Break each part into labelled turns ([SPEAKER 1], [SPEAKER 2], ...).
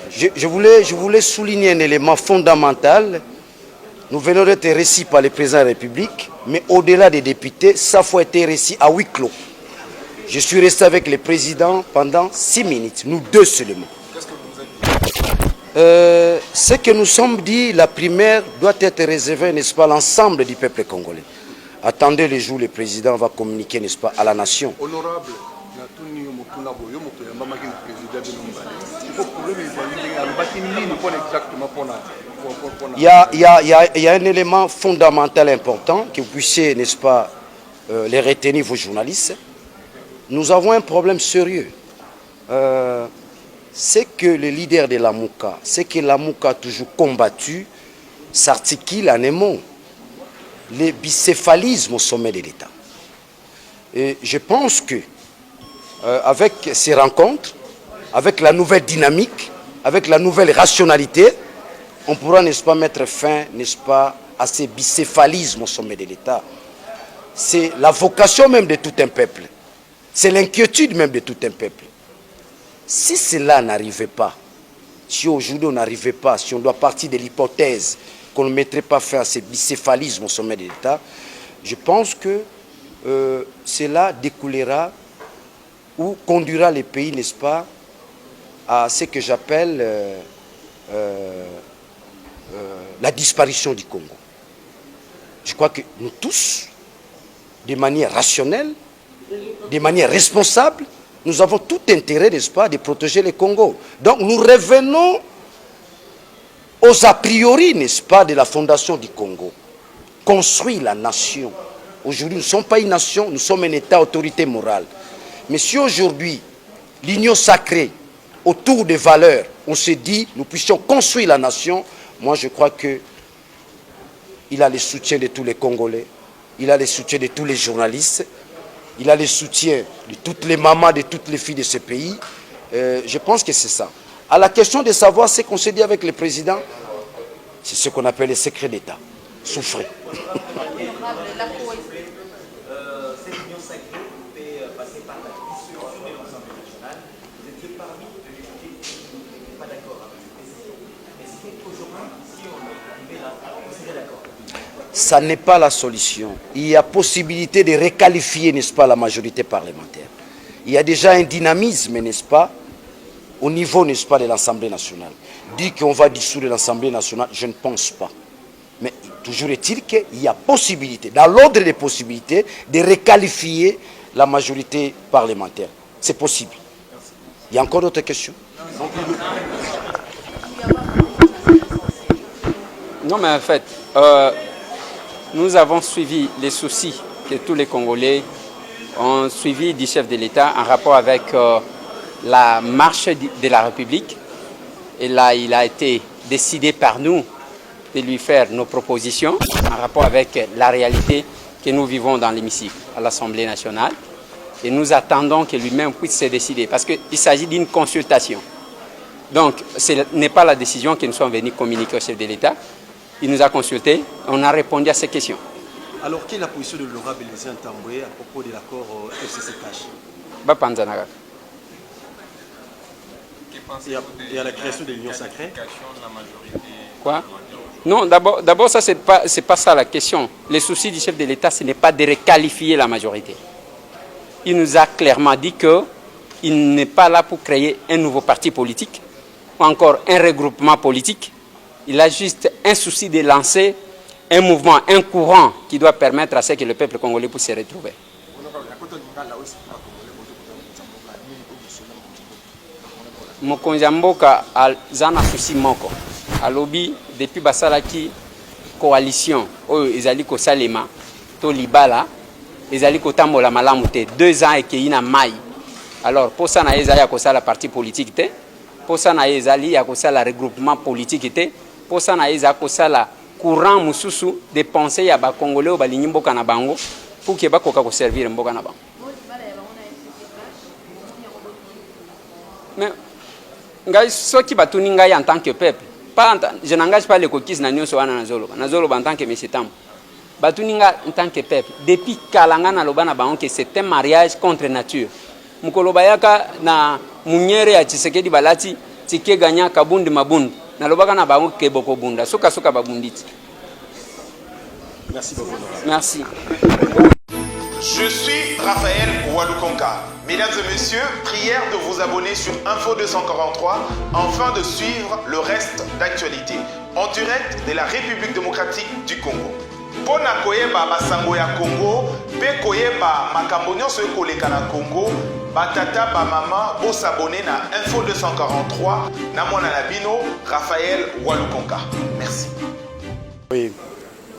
[SPEAKER 1] Je voulais souligner un élément fondamental. Nous venons d'être reçus par le président de la République, mais au-delà des députés, ça faut être reçu à huis clos. Je suis resté avec le président pendant 6 minutes, nous deux seulement.
[SPEAKER 2] Qu'est-ce que vous avez dit?
[SPEAKER 1] Ce que nous sommes dit, la primaire doit être réservée, n'est-ce pas, à l'ensemble du peuple congolais. Attendez le jour où le président va communiquer, n'est-ce pas, à la nation.
[SPEAKER 2] Honorable,
[SPEAKER 1] il y a un élément fondamental important que vous puissiez, n'est-ce pas, les retenir, vos journalistes. Nous avons un problème sérieux. C'est que le leader de la Mouka, c'est que la Mouka a toujours combattu, s'articule en un mot, le bicéphalisme au sommet de l'État. Et je pense que avec ces rencontres, avec la nouvelle dynamique, avec la nouvelle rationalité, on pourra, n'est-ce pas, mettre fin, n'est-ce pas, à ces bicéphalismes au sommet de l'État. C'est la vocation même de tout un peuple. C'est l'inquiétude même de tout un peuple. Si cela n'arrivait pas, si aujourd'hui on n'arrivait pas, si on doit partir de l'hypothèse qu'on ne mettrait pas fin à ces bicéphalismes au sommet de l'État, je pense que cela découlera ou conduira les pays, n'est-ce pas, à ce que j'appelle la disparition du Congo. Je crois que nous tous, de manière rationnelle, de manière responsable, nous avons tout intérêt, n'est-ce pas, de protéger le Congo. Donc nous revenons aux a priori, n'est-ce pas, de la fondation du Congo. Construire la nation. Aujourd'hui, nous ne sommes pas une nation, nous sommes un État, autorité morale. Mais si aujourd'hui, l'union sacrée, autour des valeurs, on se dit, nous puissions construire la nation, moi je crois que il a le soutien de tous les Congolais, il a le soutien de tous les journalistes, il a le soutien de toutes les mamans, de toutes les filles de ce pays. Je pense que c'est ça. À la question de savoir ce qu'on s'est dit avec le président, c'est ce qu'on appelle le secret d'État. Souffrez. Ça n'est pas la solution. Il y a possibilité de requalifier, n'est-ce pas, la majorité parlementaire. Il y a déjà un dynamisme, n'est-ce pas, au niveau, n'est-ce pas, de l'Assemblée nationale. Dire qu'on va dissoudre l'Assemblée nationale, je ne pense pas. Mais toujours est-il qu'il y a possibilité, dans l'ordre des possibilités, de requalifier la majorité parlementaire. C'est possible. Il y a encore d'autres questions?
[SPEAKER 3] Non, mais en fait, nous avons suivi les soucis que tous les Congolais ont suivi du chef de l'État en rapport avec la marche de la République. Et là, il a été décidé par nous de lui faire nos propositions en rapport avec la réalité que nous vivons dans l'hémicycle à l'Assemblée nationale. Et nous attendons que lui-même puisse se décider parce qu'il s'agit d'une consultation. Donc, ce n'est pas la décision que nous sommes venus communiquer au chef de l'État. Il nous a consultés, on a répondu à ces questions.
[SPEAKER 4] Alors, quelle est la position de l'honorable Elisée Ntambwe à propos de l'accord FCC-CACH? Et à la création de l'Union sacrée?
[SPEAKER 3] Quoi? Non, d'abord ça, c'est pas ça la question. Le souci du chef de l'État, ce n'est pas de requalifier la majorité. Il nous a clairement dit qu'il n'est pas là pour créer un nouveau parti politique ou encore un regroupement politique. Il a juste un souci de lancer un mouvement, un courant qui doit permettre à ce que le peuple congolais puisse se retrouver. Mokonzi mboka aza na souci moko. Alobi depuis basalaki coalition oyo ezali kosalema to libala ezali kotambola malamu te 2 ans ekei na mai. Alors pour ça na ezali ya kosala parti politique te, pour ça na ezali ya kosala regroupement politique te. Pour ça na eza kosala courant mususu de pensée ya ba congolais o balingi mboka na bango pour que bakoka ko servir mboka na bango. Mais ngai soki batuni ngai en tant que peuple, pas je n'engage pas les coquilles na nyonso wana nazolo en tant que monsieur Tam. Batuni ngai en tant que peuple depuis kalanga na loba na bango que c'est un mariage contre nature. Mukolo bayaka na munyere ya Tshisekedi balati tike ganya kabundi mabundi nalobaka na bango ke boko bunda soka soka babunditi.
[SPEAKER 4] Merci beaucoup.
[SPEAKER 3] Merci.
[SPEAKER 2] Je suis Raphaël Walukonka. Mesdames et messieurs, prière de vous abonner sur Info 243 afin de suivre le reste d'actualité en direct de la République démocratique du Congo. Pona koyeba basango ya Congo, pe koyeba makambo nyonso ekoleka na Congo, batata ba mama bo s'abonner na Info 243 na mwana na bino Raphaël Walukonka. Merci.
[SPEAKER 1] Oui,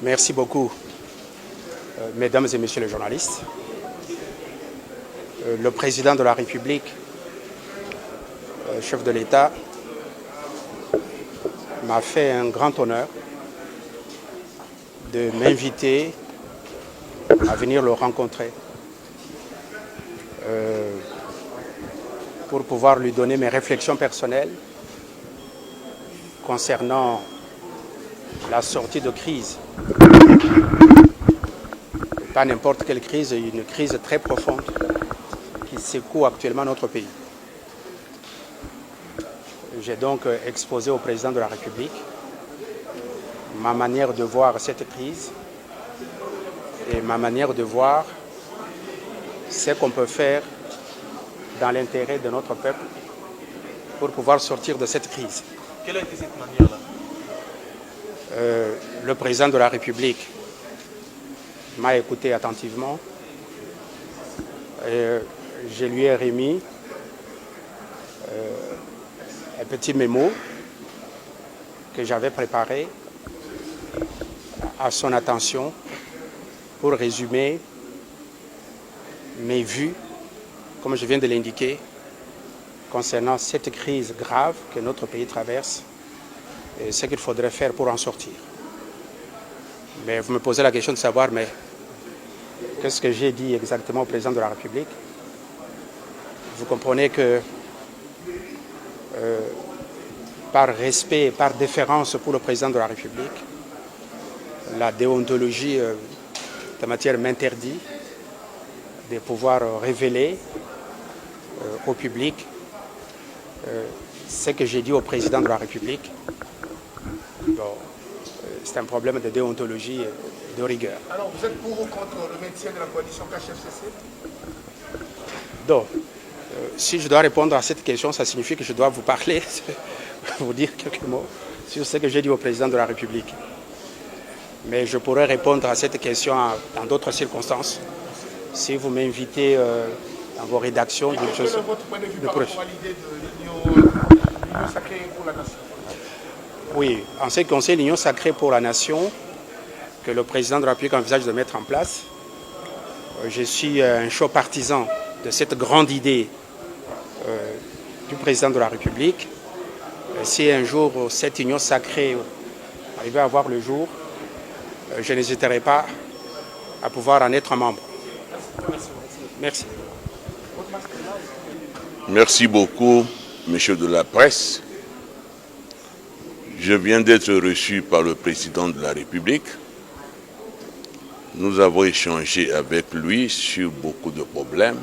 [SPEAKER 1] merci beaucoup, mesdames et messieurs les journalistes. Le président de la République, chef de l'État, m'a fait un grand honneur de m'inviter à venir le rencontrer pour pouvoir lui donner mes réflexions personnelles concernant la sortie de crise. Pas n'importe quelle crise, une crise très profonde qui secoue actuellement notre pays. J'ai donc exposé au président de la République ma manière de voir cette crise et ma manière de voir ce qu'on peut faire dans l'intérêt de notre peuple pour pouvoir sortir de cette crise.
[SPEAKER 4] Quelle a été cette manière-là?
[SPEAKER 1] Le président de la République m'a écouté attentivement et je lui ai remis un petit mémo que j'avais préparé à son attention pour résumer mes vues, comme je viens de l'indiquer, concernant cette crise grave que notre pays traverse et ce qu'il faudrait faire pour en sortir. Mais vous me posez la question de savoir, mais qu'est-ce que j'ai dit exactement au président de la République? Vous comprenez que par respect, par déférence pour le président de la République, la déontologie de matière m'interdit de pouvoir révéler au public ce que j'ai dit au président de la République. Bon, c'est un problème de déontologie et de rigueur.
[SPEAKER 5] Alors, vous êtes pour ou contre le maintien de la coalition KHFCC?
[SPEAKER 1] Donc, si je dois répondre à cette question, ça signifie que je dois vous parler, vous dire quelques mots sur ce que j'ai dit au président de la République. Mais je pourrais répondre à cette question dans d'autres circonstances. Si vous m'invitez dans vos rédactions...
[SPEAKER 5] Quel est votre point de vue par rapport à l'idée de l'union sacrée pour la nation?
[SPEAKER 1] Oui, en ce qui concerne l'union sacrée pour la nation, que le président de la République envisage de mettre en place, je suis un chaud partisan de cette grande idée du président de la République. Si un jour cette union sacrée arrivait à voir le jour, je n'hésiterai pas à pouvoir en être membre. Merci.
[SPEAKER 6] Merci beaucoup, monsieur de la presse. Je viens d'être reçu par le président de la République. Nous avons échangé avec lui sur beaucoup de problèmes,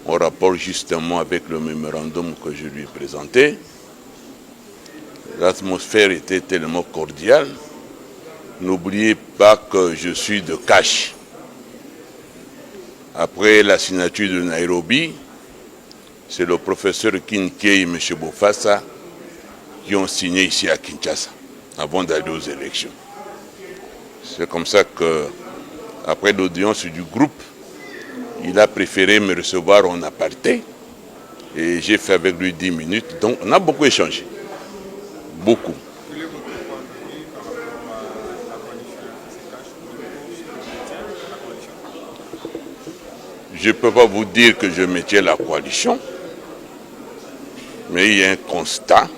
[SPEAKER 6] en rapport justement avec le mémorandum que je lui ai présenté. L'atmosphère était tellement cordiale. N'oubliez pas que je suis de Kash. Après la signature de Nairobi, c'est le professeur Kinkei et M. Bofassa qui ont signé ici à Kinshasa avant d'aller aux élections. C'est comme ça que, après l'audience du groupe, il a préféré me recevoir en aparté et j'ai fait avec lui 10 minutes. Donc on a beaucoup échangé. Beaucoup. Je ne peux pas vous dire que je maintiens la coalition, mais il y a un constat,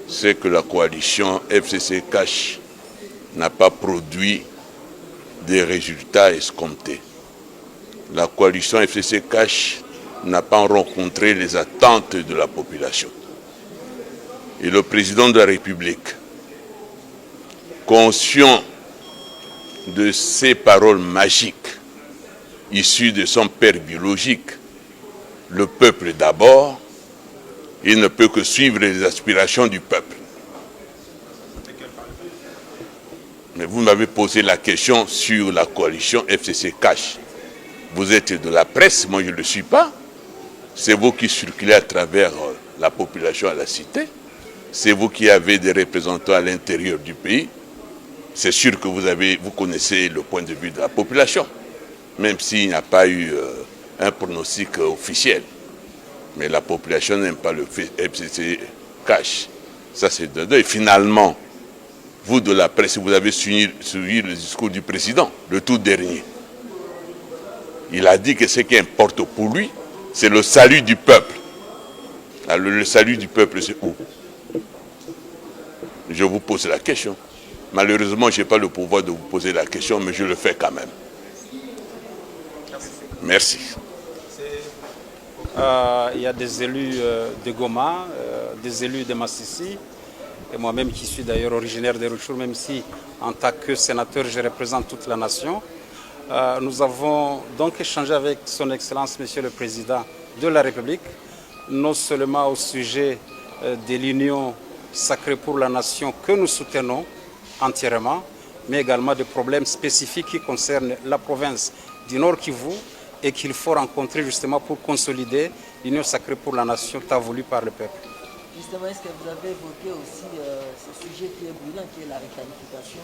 [SPEAKER 6] c'est que la coalition FCC-Cash n'a pas produit des résultats escomptés. La coalition FCC-Cash n'a pas rencontré les attentes de la population. Et le président de la République, conscient de ces paroles magiques, issu de son père biologique, le peuple d'abord, Il ne peut que suivre les aspirations du peuple. Mais vous m'avez posé la question sur la coalition FCC-Cash. Vous êtes de la presse, moi je ne le suis pas. C'est vous qui circulez à travers la population à la cité. C'est vous qui avez des représentants à l'intérieur du pays. C'est sûr que vous connaissez le point de vue de la population, même s'il n'y a pas eu un pronostic officiel. Mais la population n'aime pas le FCC-Cash. Ça c'est de deux. Et finalement, vous de la presse, vous avez suivi le discours du président, le tout dernier. Il a dit que ce qui importe pour lui, c'est le salut du peuple. Alors, le salut du peuple, c'est où? Je vous pose la question. Malheureusement, je n'ai pas le pouvoir de vous poser la question, mais je le fais quand même. Merci.
[SPEAKER 7] Il y a des élus de Goma, des élus de Massissi, et moi-même qui suis d'ailleurs originaire de Rutshuru, même si en tant que sénateur, je représente toute la nation. Nous avons donc échangé avec son Excellence, Monsieur le Président de la République, non seulement au sujet de l'Union sacrée pour la nation que nous soutenons entièrement, mais également de problèmes spécifiques qui concernent la province du Nord Kivu et qu'il faut rencontrer justement pour consolider l'Union sacrée pour la nation tant voulue par le peuple.
[SPEAKER 8] Justement, est-ce que vous avez évoqué aussi ce sujet qui est brûlant, qui est la requalification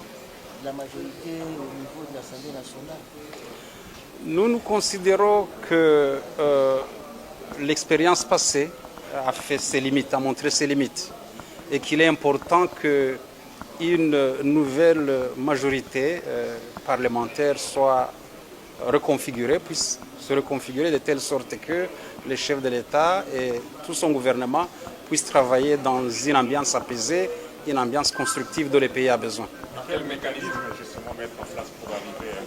[SPEAKER 8] de la majorité au niveau de l'Assemblée nationale?
[SPEAKER 7] Nous considérons que l'expérience passée a fait ses limites, a montré ses limites, et qu'il est important qu'une nouvelle majorité parlementaire soit reconfigurée, puisse se reconfigurer de telle sorte que le chef de l'État et tout son gouvernement puissent travailler dans une ambiance apaisée, une ambiance constructive dont le pays a besoin.
[SPEAKER 5] Quel mécanisme justement mettre en place pour arriver à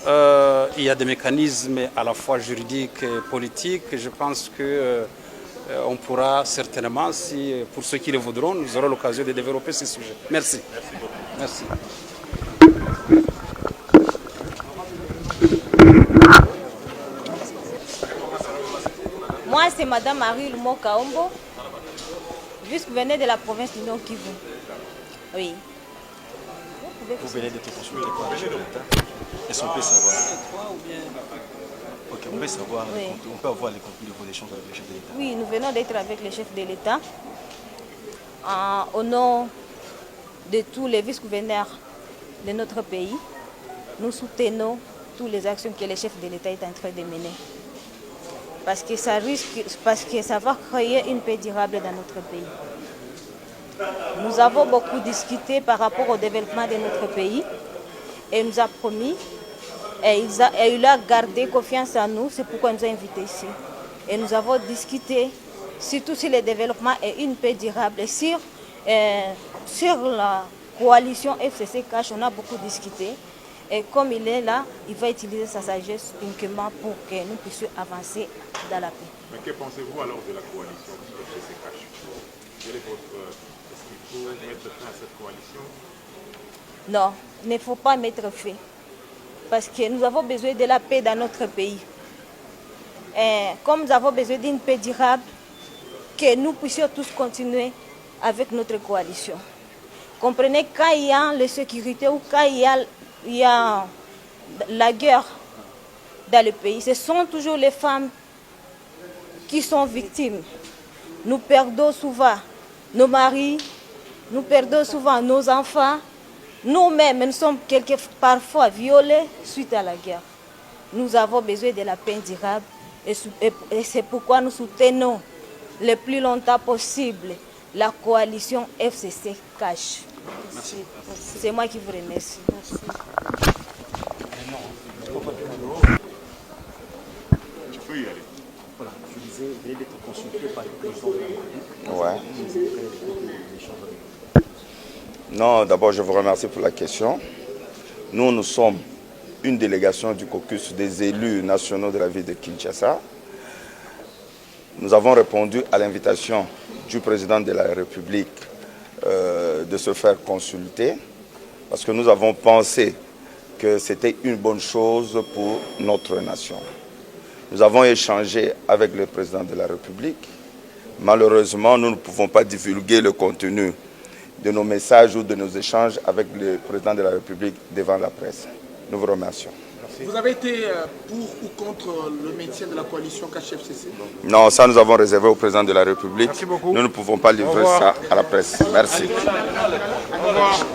[SPEAKER 5] cela?
[SPEAKER 7] Il y a des mécanismes à la fois juridiques et politiques. Je pense qu'on pourra certainement, si, pour ceux qui le voudront, nous aurons l'occasion de développer ce sujet. Merci.
[SPEAKER 5] Merci beaucoup.
[SPEAKER 7] Merci.
[SPEAKER 9] Moi, c'est Madame Marie Lumo Kaombo, vice-gouverneur de la province du Nord Kivu. Oui.
[SPEAKER 4] Vous venez de consulter les coalitions de l'État. Est-ce qu'on peut savoir? Ok, on peut savoir,
[SPEAKER 9] Oui.
[SPEAKER 4] on peut avoir les contenus de vos échanges avec le chef de l'État.
[SPEAKER 9] Oui, nous venons d'être avec le chef de l'État. Au nom de tous les vice-gouverneurs de notre pays, nous soutenons toutes les actions que le chef de l'État est en train de mener. Parce que ça va créer une paix durable dans notre pays. Nous avons beaucoup discuté par rapport au développement de notre pays et il nous a promis et il a gardé confiance en nous, c'est pourquoi il nous a invités ici. Et nous avons discuté surtout sur le développement et une paix durable. Et sur la coalition FCC-Cash, on a beaucoup discuté. Et comme il est là, il va utiliser sa sagesse uniquement pour que nous puissions avancer dans la paix.
[SPEAKER 5] Mais que pensez-vous alors de la coalition FCC-Cash? Quel est votre... Est-ce qu'il faut mettre fin à cette coalition?
[SPEAKER 9] Non, il ne faut pas mettre fin. Parce que nous avons besoin de la paix dans notre pays. Et comme nous avons besoin d'une paix durable, que nous puissions tous continuer avec notre coalition. Comprenez, quand il y a l'insécurité ou quand il y a la guerre dans le pays, ce sont toujours les femmes qui sont victimes. Nous perdons souvent nos maris, nous perdons souvent nos enfants. Nous-mêmes, nous sommes parfois violés suite à la guerre. Nous avons besoin de la paix durable et c'est pourquoi nous soutenons le plus longtemps possible la coalition FCC-Cash. C'est moi qui vous remercie. Merci.
[SPEAKER 5] Tu peux y aller.
[SPEAKER 4] Voilà, je disais, vous venez d'être consulté par le président de la République.
[SPEAKER 10] Ouais. Non, d'abord, je vous remercie pour la question. Nous sommes une délégation du caucus des élus nationaux de la ville de Kinshasa. Nous avons répondu à l'invitation du président de la République de se faire consulter parce que nous avons pensé que c'était une bonne chose pour notre nation. Nous avons échangé avec le président de la République Malheureusement, nous ne pouvons pas divulguer le contenu de nos messages ou de nos échanges avec le président de la République devant la presse. Nous vous remercions.
[SPEAKER 11] Vous avez été pour ou contre le maintien de la coalition KHFCC?
[SPEAKER 10] Non, ça nous avons réservé au président de la République.
[SPEAKER 11] Merci beaucoup.
[SPEAKER 10] Nous ne pouvons pas livrer ça à la presse. Merci.
[SPEAKER 11] Au revoir.